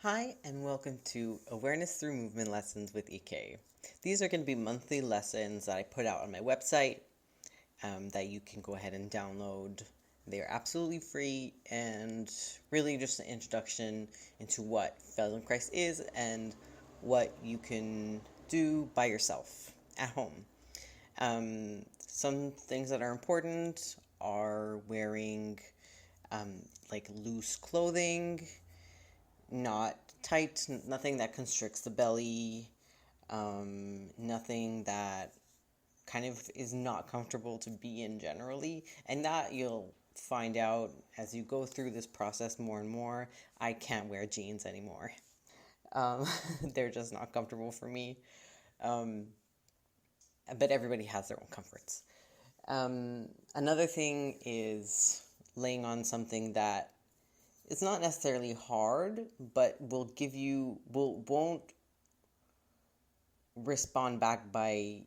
Hi, and welcome to Awareness Through Movement Lessons with EK. These are going to be monthly lessons that I put out on my website that you can go ahead and download. They are absolutely free and really just an introduction into what Feldenkrais is and what you can do by yourself at home. Some things that are important are wearing like loose clothing, not tight, nothing that constricts the belly, nothing that kind of is not comfortable to be in generally. And that you'll find out as you go through this process more and more. I can't wear jeans anymore. Um, they're just not comfortable for me. Um, but everybody has their own comforts. Another thing is laying on something that it's not necessarily hard, but won't respond back by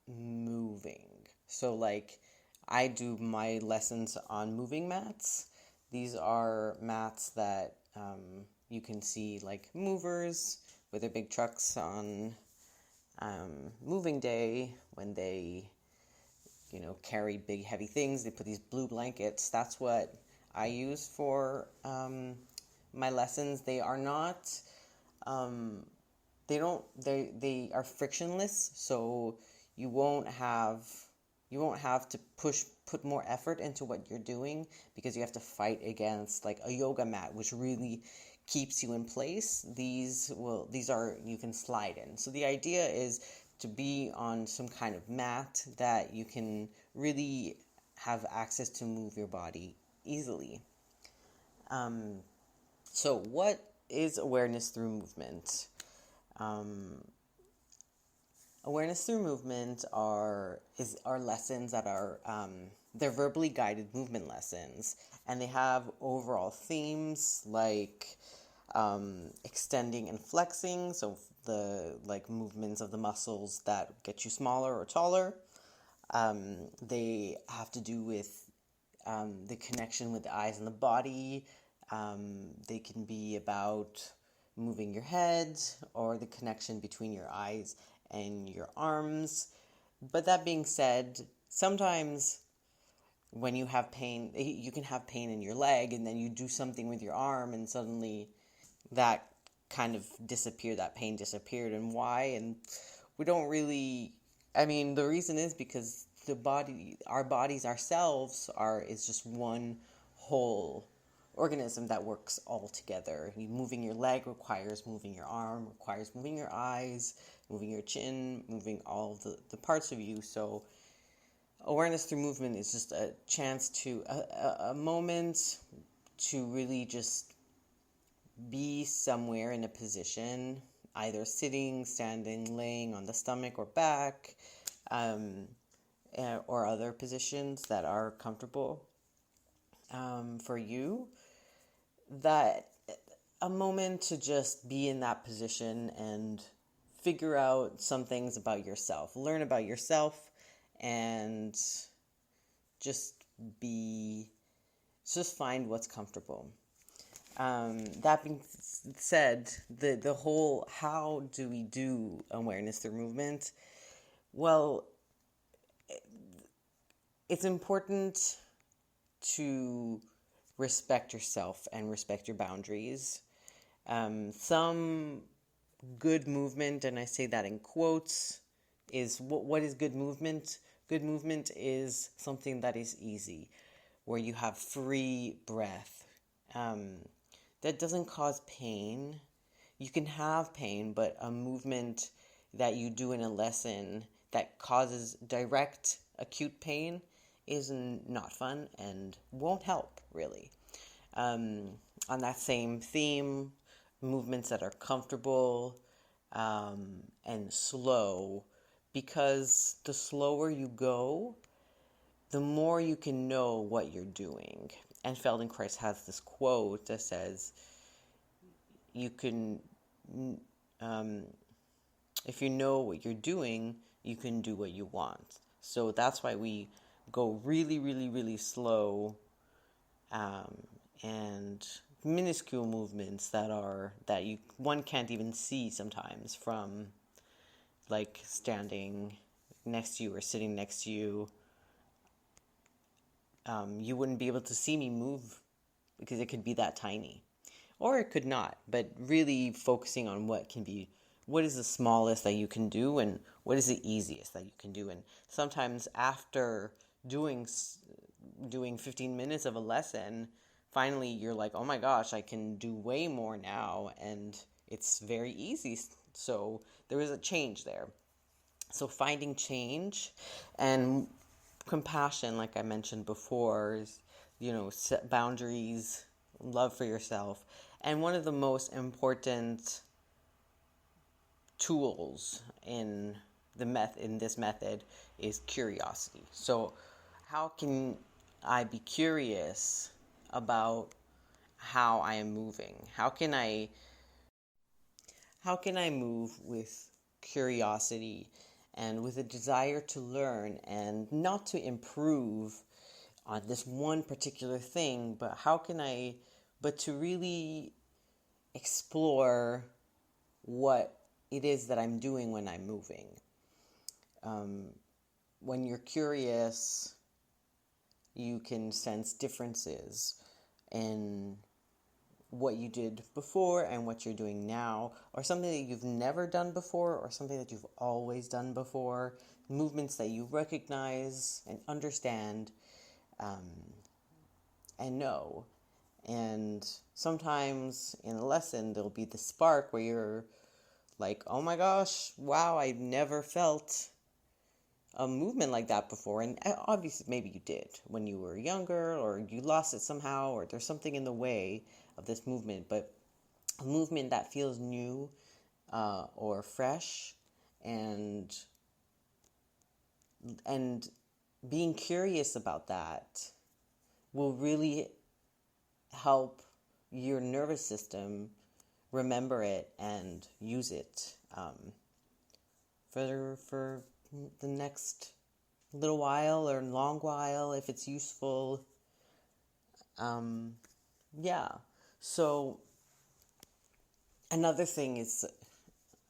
moving. So like I do my lessons on moving mats. These are mats that you can see like movers with their big trucks on moving day when they carry big heavy things. They put these blue blankets. That's what I use for my lessons. They are not. They don't. They are frictionless, so you won't have you won't have to put more effort into what you're doing because you have to fight against like a yoga mat, which really keeps you in place. These are you can slide in. So the idea is to be on some kind of mat that you can really have access to move your body easily. Um, so what is awareness through movement? Um, Awareness through movement are lessons that are they're verbally guided movement lessons, and they have overall themes like extending and flexing, so the like movements of the muscles that get you smaller or taller. They have to do with the connection with the eyes and the body. They can be about moving your head or the connection between your eyes and your arms. But that being said, sometimes when you have pain, you can have pain in your leg, and then you do something with your arm, and suddenly that kind of disappeared, that pain disappeared. And why? And we don't really, I mean, the reason is because our bodies ourselves is just one whole organism that works all together. Moving your leg requires moving your arm, requires moving your eyes, moving your chin, moving all the parts of you. So awareness through movement is just a chance a moment to really just be somewhere in a position, either sitting, standing, laying on the stomach or back, um, or other positions that are comfortable for you. That a moment to just be in that position and figure out some things about yourself, learn about yourself, and just be, just find what's comfortable. That being said, the whole how do we do awareness through movement? Well, it's important to respect yourself and respect your boundaries. Some good movement, and I say that in quotes, is what is good movement? Good movement is something that is easy, where you have free breath. Um, that doesn't cause pain. You can have pain, but a movement that you do in a lesson that causes direct acute pain is not fun and won't help, really. Um, on that same theme, movements that are comfortable and slow, because the slower you go, the more you can know what you're doing. And Feldenkrais has this quote that says, you can, um, if you know what you're doing, you can do what you want. So that's why we go really, really, really slow, and minuscule movements that one can't even see sometimes from like standing next to you or sitting next to you. You wouldn't be able to see me move because it could be that tiny, or it could not. But really focusing on what is the smallest that you can do, and what is the easiest that you can do. And sometimes after doing 15 minutes of a lesson, finally you're like, oh my gosh, I can do way more now, and it's very easy. So there was a change there. So finding change and compassion, like I mentioned before, is, set boundaries, love for yourself. And one of the most important tools in this method is curiosity. So how can I be curious about how I am moving? How can I move with curiosity and with a desire to learn and not to improve on this one particular thing, but to really explore what it is that I'm doing when I'm moving. When you're curious, you can sense differences in what you did before and what you're doing now, or something that you've never done before, or something that you've always done before, movements that you recognize and understand, and know. And sometimes in a lesson, there'll be the spark where you're like, oh my gosh, wow, I've never felt a movement like that before. And obviously, maybe you did when you were younger, or you lost it somehow, or there's something in the way of this movement. But a movement that feels new or fresh, and being curious about that will really help your nervous system remember it and use it for the next little while or long while if it's useful. Yeah. So another thing is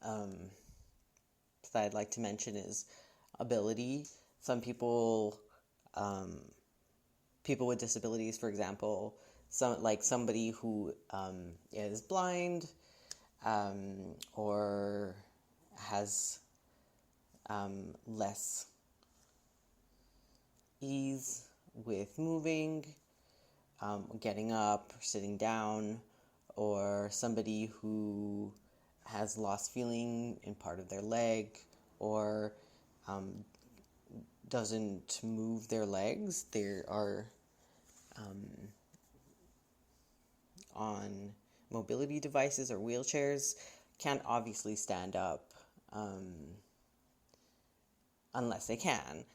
that I'd like to mention is ability. Some people with disabilities, for example, somebody who is blind, or has less ease with moving, getting up, or sitting down, or somebody who has lost feeling in part of their leg, or doesn't move their legs. They are on mobility devices or wheelchairs, can't obviously stand up unless they can.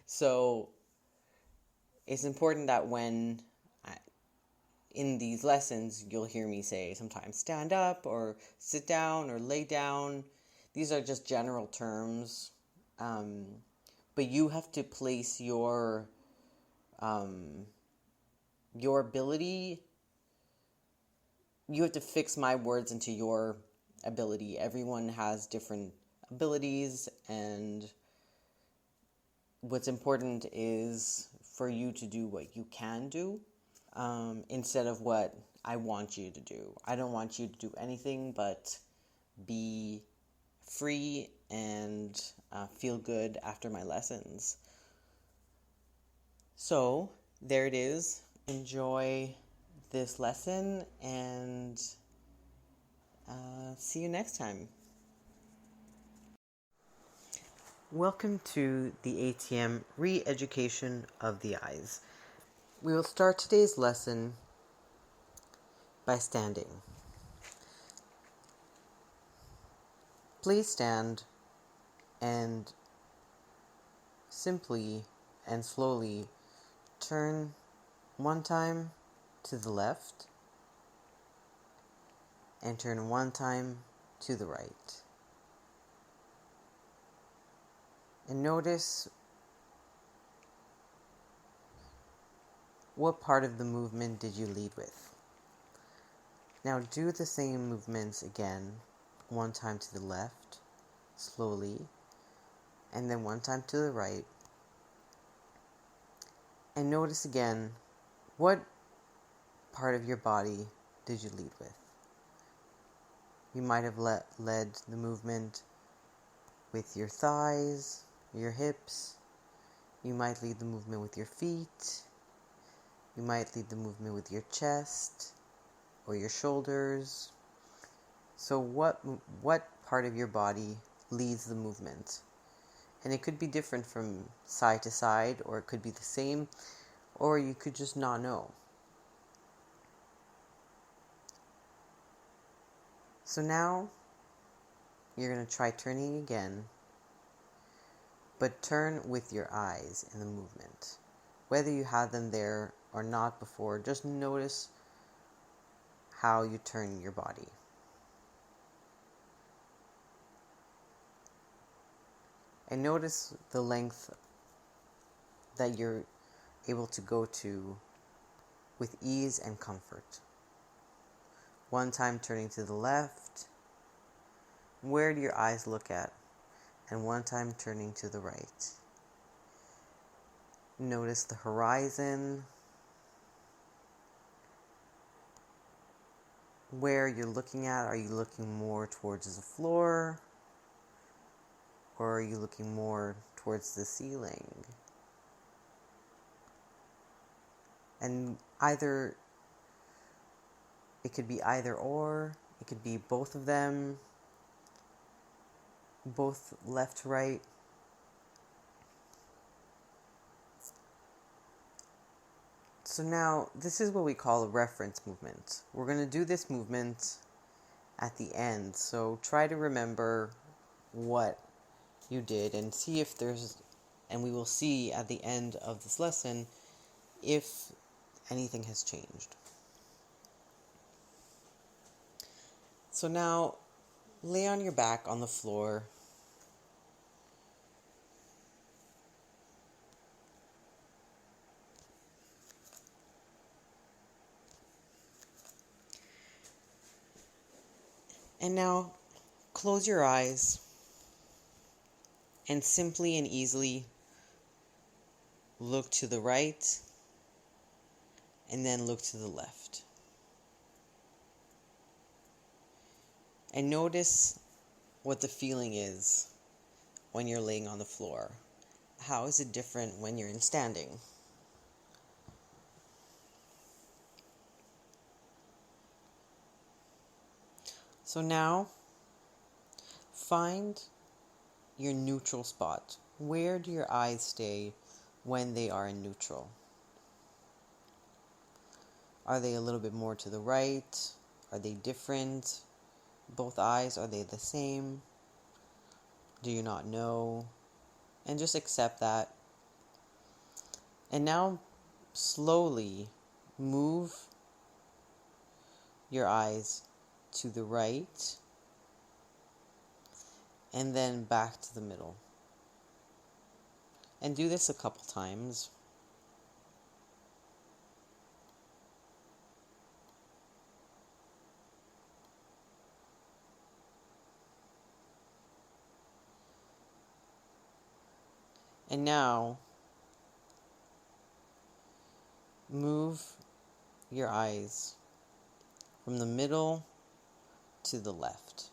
So it's important that in these lessons, you'll hear me say sometimes stand up or sit down or lay down. These are just general terms, but you have to place your ability. You have to fix my words into your ability. Everyone has different abilities, and what's important is for you to do what you can do, instead of what I want you to do. I don't want you to do anything but be free and feel good after my lessons. So, there it is. Enjoy this lesson, and see you next time. Welcome to the ATM Re-Education of the Eyes. We will start today's lesson by standing. Please stand and simply and slowly turn one time to the left and turn one time to the right. And notice what part of the movement did you lead with? Now do the same movements again, one time to the left, slowly, and then one time to the right. And notice again, what part of your body did you lead with? You might have led the movement with your thighs, your hips. You might lead the movement with your feet. You might lead the movement with your chest or your shoulders. So what part of your body leads the movement? And it could be different from side to side, or it could be the same, or you could just not know. So now you're going to try turning again, but turn with your eyes in the movement. Whether you had them there or not before, just notice how you turn your body. And notice the length that you're able to go to with ease and comfort. One time turning to the left, where do your eyes look at? And one time turning to the right. Notice the horizon, where you're looking at. Are you looking more towards the floor? Or are you looking more towards the ceiling? And it could be either or, it could be both of them, both left to right. So now, this is what we call a reference movement. We're going to do this movement at the end, so try to remember what you did and see if and we will see at the end of this lesson if anything has changed. So now, lay on your back on the floor. And now, close your eyes and simply and easily look to the right and then look to the left. And notice what the feeling is when you're laying on the floor. How is it different when you're in standing? So now, find your neutral spot. Where do your eyes stay when they are in neutral? Are they a little bit more to the right? Are they different? Both eyes, are they the same? Do you not know? And just accept that. And now, slowly move your eyes to the right and then back to the middle. And do this a couple times. And now, move your eyes from the middle to the left.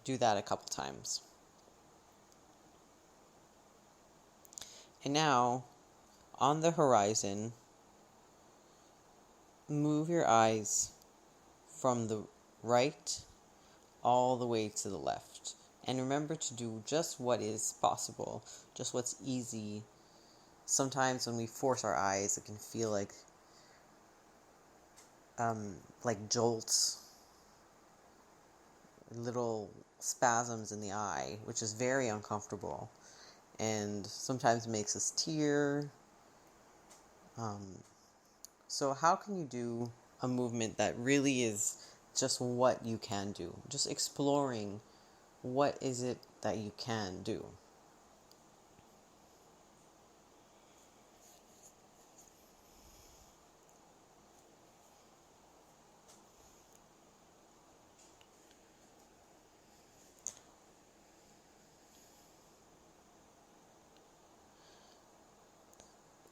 Do that a couple times. And now, on the horizon, move your eyes from the right all the way to the left. And remember to do just what is possible, just what's easy. Sometimes when we force our eyes, it can feel like jolts, little spasms in the eye, which is very uncomfortable and sometimes makes us tear. So how can you do a movement that really is just what you can do. Just exploring what is it that you can do.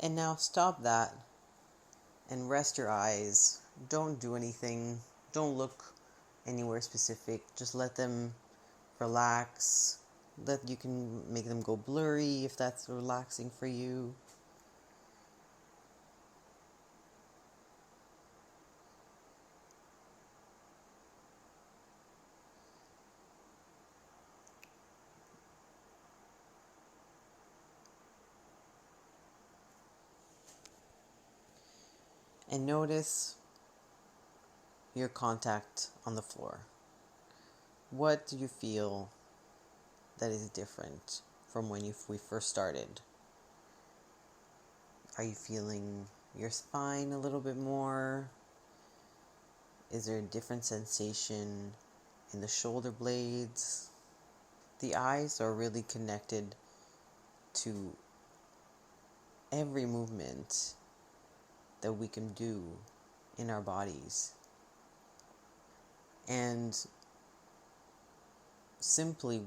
And now stop that and rest your eyes. Don't do anything. Don't look anywhere specific. Just let them relax. You can make them go blurry if that's relaxing for you. And notice your contact on the floor. What do you feel that is different from when we first started? Are you feeling your spine a little bit more? Is there a different sensation in the shoulder blades? The eyes are really connected to every movement that we can do in our bodies. And simply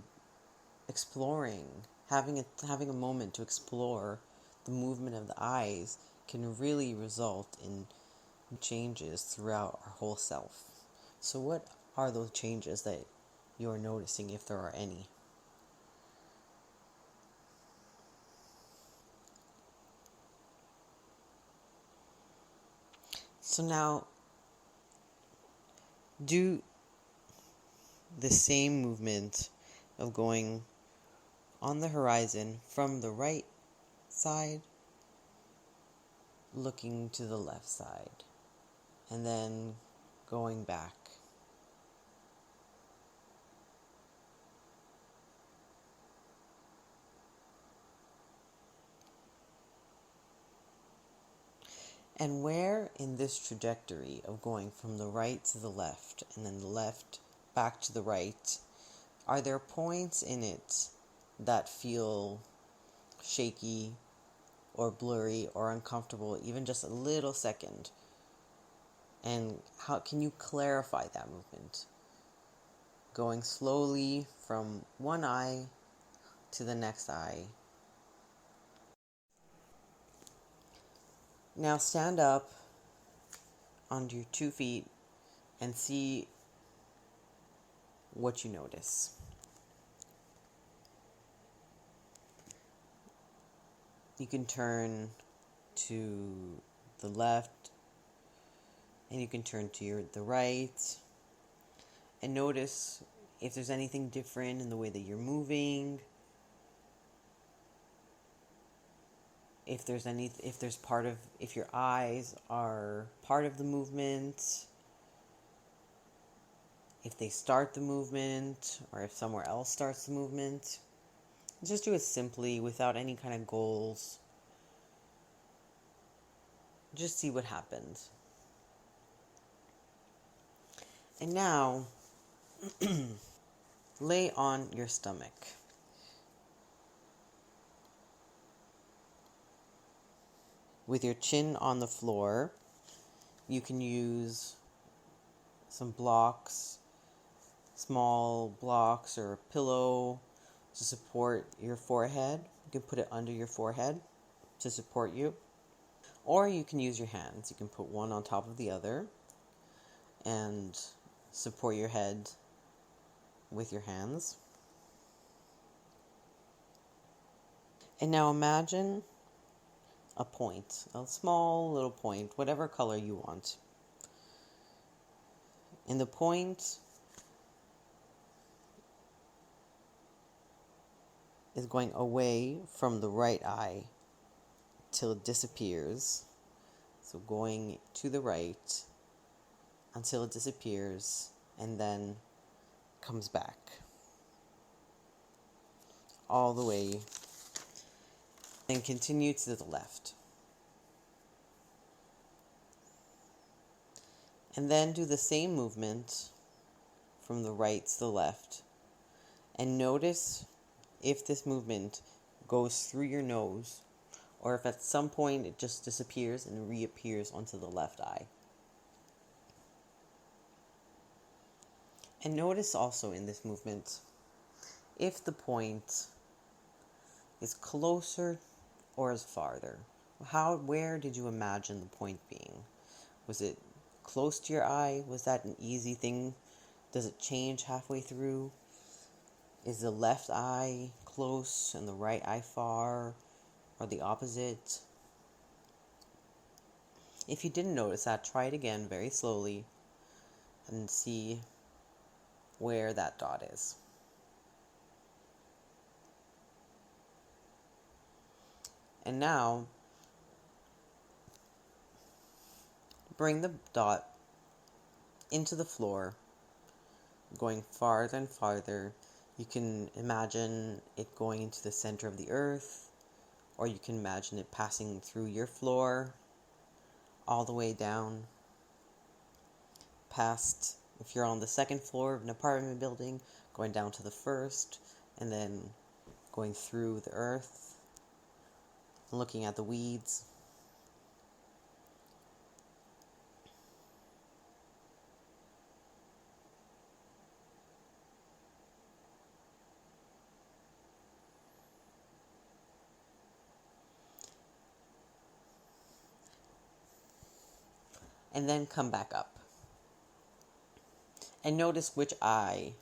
exploring, having a moment to explore the movement of the eyes can really result in changes throughout our whole self. So what are those changes that you're noticing, if there are any? So now do the same movement of going on the horizon from the right side, looking to the left side, and then going back. And where in this trajectory of going from the right to the left and then the left back to the right, are there points in it that feel shaky or blurry or uncomfortable, even just a little second? And how can you clarify that movement? Going slowly from one eye to the next eye. Now stand up on your 2 feet and see what you notice. You can turn to the left and you can turn to the right and notice if there's anything different in the way that you're moving. If your eyes are part of the movement, if they start the movement, or if somewhere else starts the movement. Just do it simply without any kind of goals. Just see what happens. And now, lay on your stomach. With your chin on the floor, you can use some blocks, small blocks or a pillow to support your forehead. You can put it under your forehead to support you. Or you can use your hands. You can put one on top of the other and support your head with your hands. And now imagine a point, a small little point, whatever color you want. And the point is going away from the right eye till it disappears. So going to the right until it disappears and then comes back. All the way and continue to the left. And then do the same movement from the right to the left. And notice if this movement goes through your nose, or if at some point it just disappears and reappears onto the left eye. And notice also in this movement if the point is closer or is farther. Where did you imagine the point being? Was it close to your eye? Was that an easy thing? Does it change halfway through? Is the left eye close and the right eye far, or the opposite? If you didn't notice that, try it again very slowly and see where that dot is. And now, bring the dot into the floor, going farther and farther. You can imagine it going into the center of the earth, or you can imagine it passing through your floor, all the way down, past, if you're on the second floor of an apartment building, going down to the first, and then going through the earth, looking at the weeds. And then come back up. And notice which eye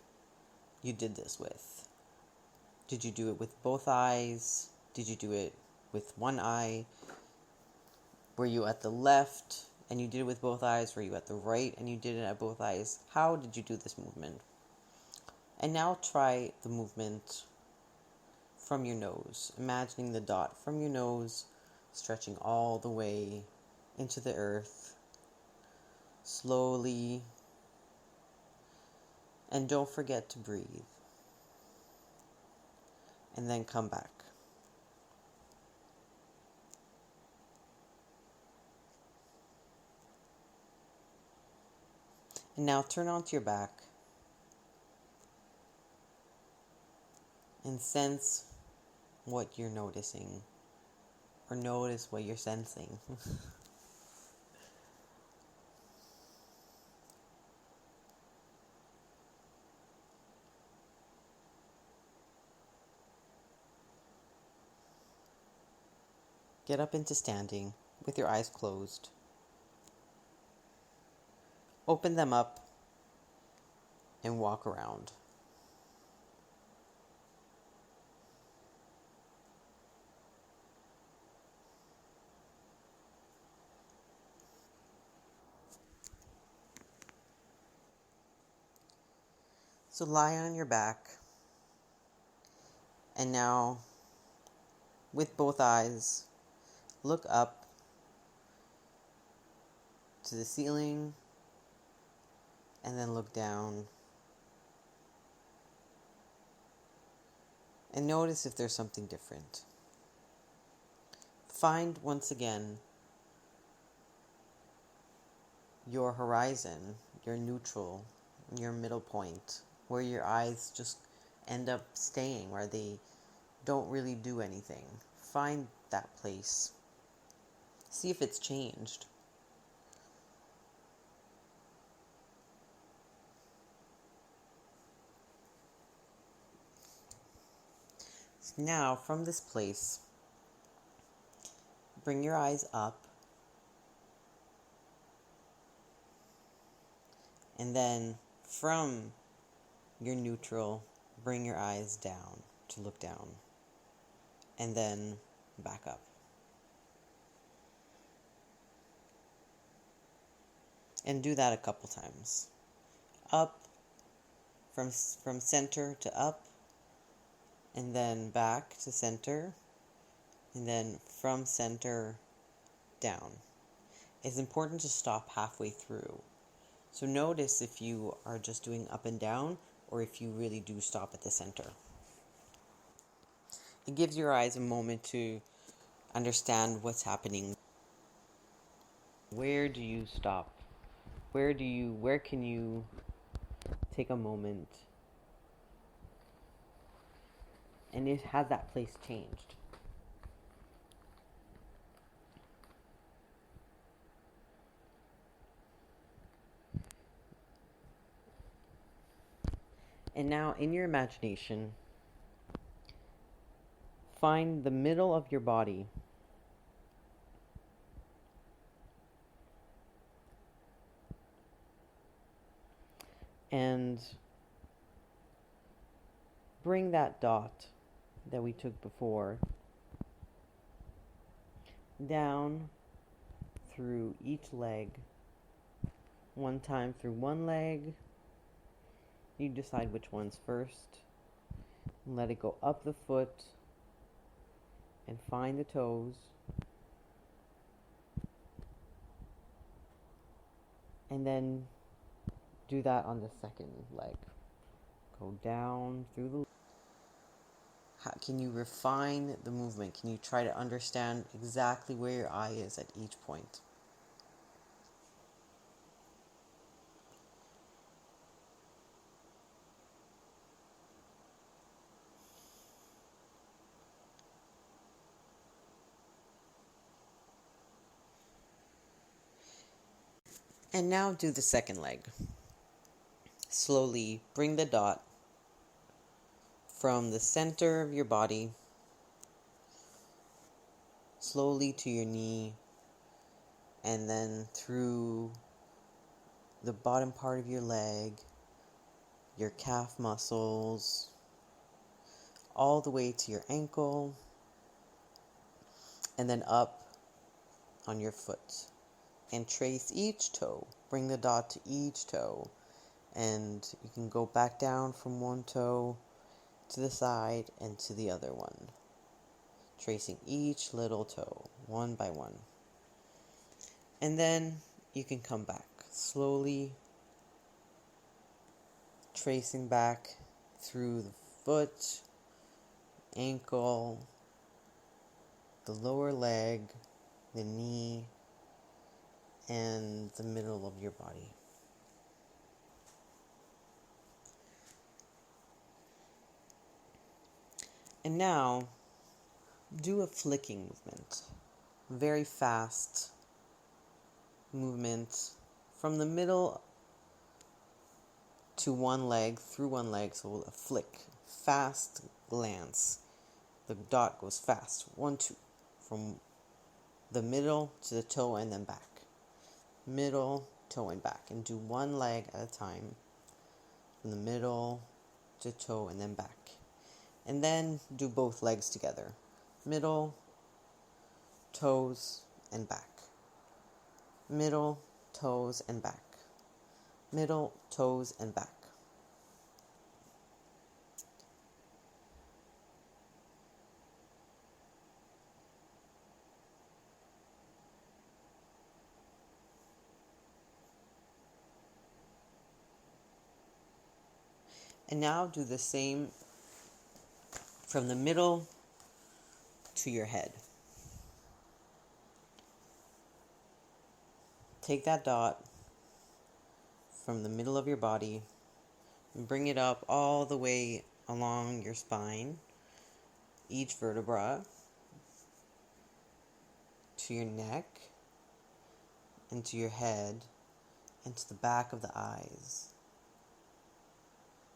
you did this with. Did you do it with both eyes? Did you do it with one eye? Were you at the left and you did it with both eyes? Were you at the right and you did it at both eyes? How did you do this movement? And now try the movement from your nose, imagining the dot from your nose, stretching all the way into the earth, slowly, and don't forget to breathe, and then come back. And now turn onto your back and sense what you're noticing, or notice what you're sensing. Get up into standing with your eyes closed. Open them up and walk around. So lie on your back, and now, with both eyes, look up to the ceiling, and then look down. And notice if there's something different. Find, once again, your horizon, your neutral, your middle point, where your eyes just end up staying, where they don't really do anything. Find that place. See if it's changed. So now, from this place, bring your eyes up, and then from your neutral, bring your eyes down to look down, and then back up. And do that a couple times. Up, from center to up, and then back to center, and then from center down. It's important to stop halfway through. So notice if you are just doing up and down, or if you really do stop at the center. It gives your eyes a moment to understand what's happening. Where do you stop? Where can you take a moment, and has that place changed? And now, in your imagination, find the middle of your body and bring that dot that we took before down through each leg. One time through one leg. You decide which one's first. Let it go up the foot and find the toes. And then do that on the second leg. Go down through the... How can you refine the movement? Can you try to understand exactly where your eye is at each point? And now do the second leg. Slowly bring the dot from the center of your body slowly to your knee, and then through the bottom part of your leg, your calf muscles, all the way to your ankle, and then up on your foot. And trace each toe. Bring the dot to each toe. And you can go back down from one toe to the side and to the other one. Tracing each little toe, one by one. And then you can come back. Slowly tracing back through the foot, ankle, the lower leg, the knee, and the middle of your body. And now, do a flicking movement. Very fast movement from the middle to one leg, through one leg, so a flick. Fast glance. The dot goes fast. 1, 2. From the middle to the toe and then back. Middle, toe, and back. And do one leg at a time. From the middle to toe and then back. And then do both legs together. Middle, toes, and back. Middle, toes, and back. Middle, toes, and back. And now do the same from the middle to your head. Take that dot from the middle of your body and bring it up all the way along your spine, each vertebra, to your neck, and to your head, and to the back of the eyes.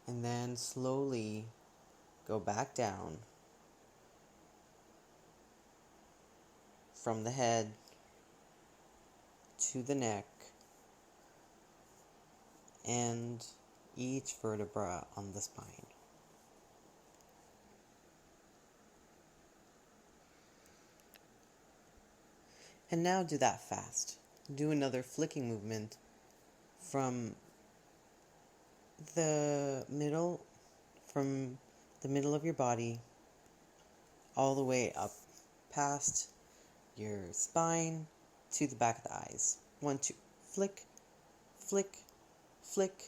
And then slowly go back down from the head to the neck and each vertebra on the spine. And now do that fast. Do another flicking movement from the middle of your body all the way up past your spine to the back of the eyes. 1, 2. Flick, flick, flick.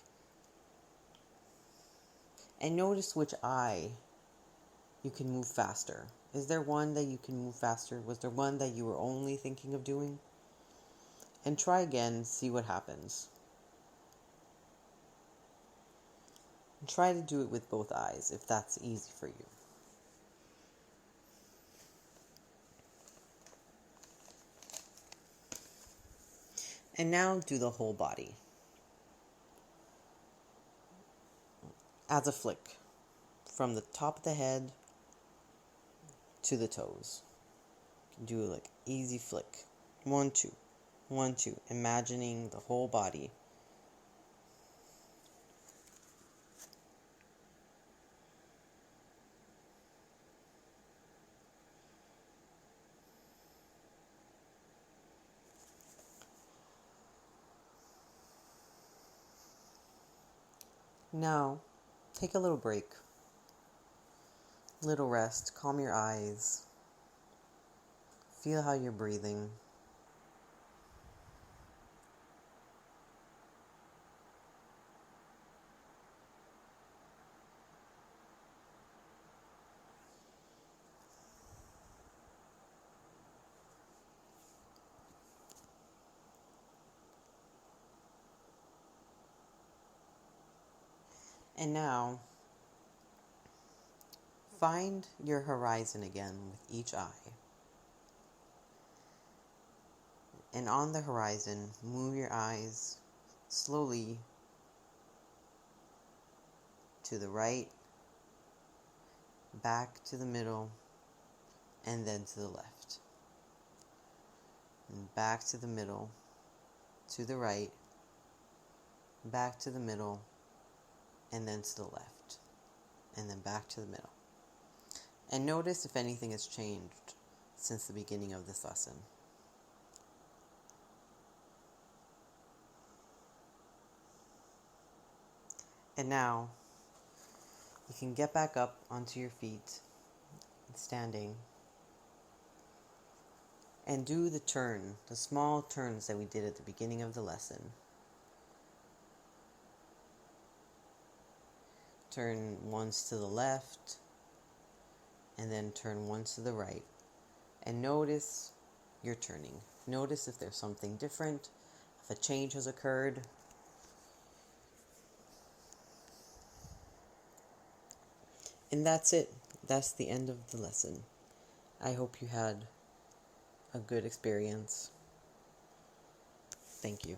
And notice which eye you can move faster. Is there one that you can move faster? Was there one that you were only thinking of doing? And try again, see what happens. And try to do it with both eyes if that's easy for you. And now do the whole body. As a flick, from the top of the head to the toes. Do like easy flick. 1, 2. 1, 2. Imagining the whole body. Now, take a little break. Little rest. Calm your eyes. Feel how you're breathing. And now, find your horizon again with each eye. And on the horizon, move your eyes slowly to the right, back to the middle, and then to the left. And back to the middle, to the right, back to the middle, and then to the left, and then back to the middle. And notice if anything has changed since the beginning of this lesson. And now, you can get back up onto your feet, standing, and do the turn, the small turns that we did at the beginning of the lesson. Turn once to the left, and then turn once to the right. And notice your turning. Notice if there's something different, if a change has occurred. And that's it. That's the end of the lesson. I hope you had a good experience. Thank you.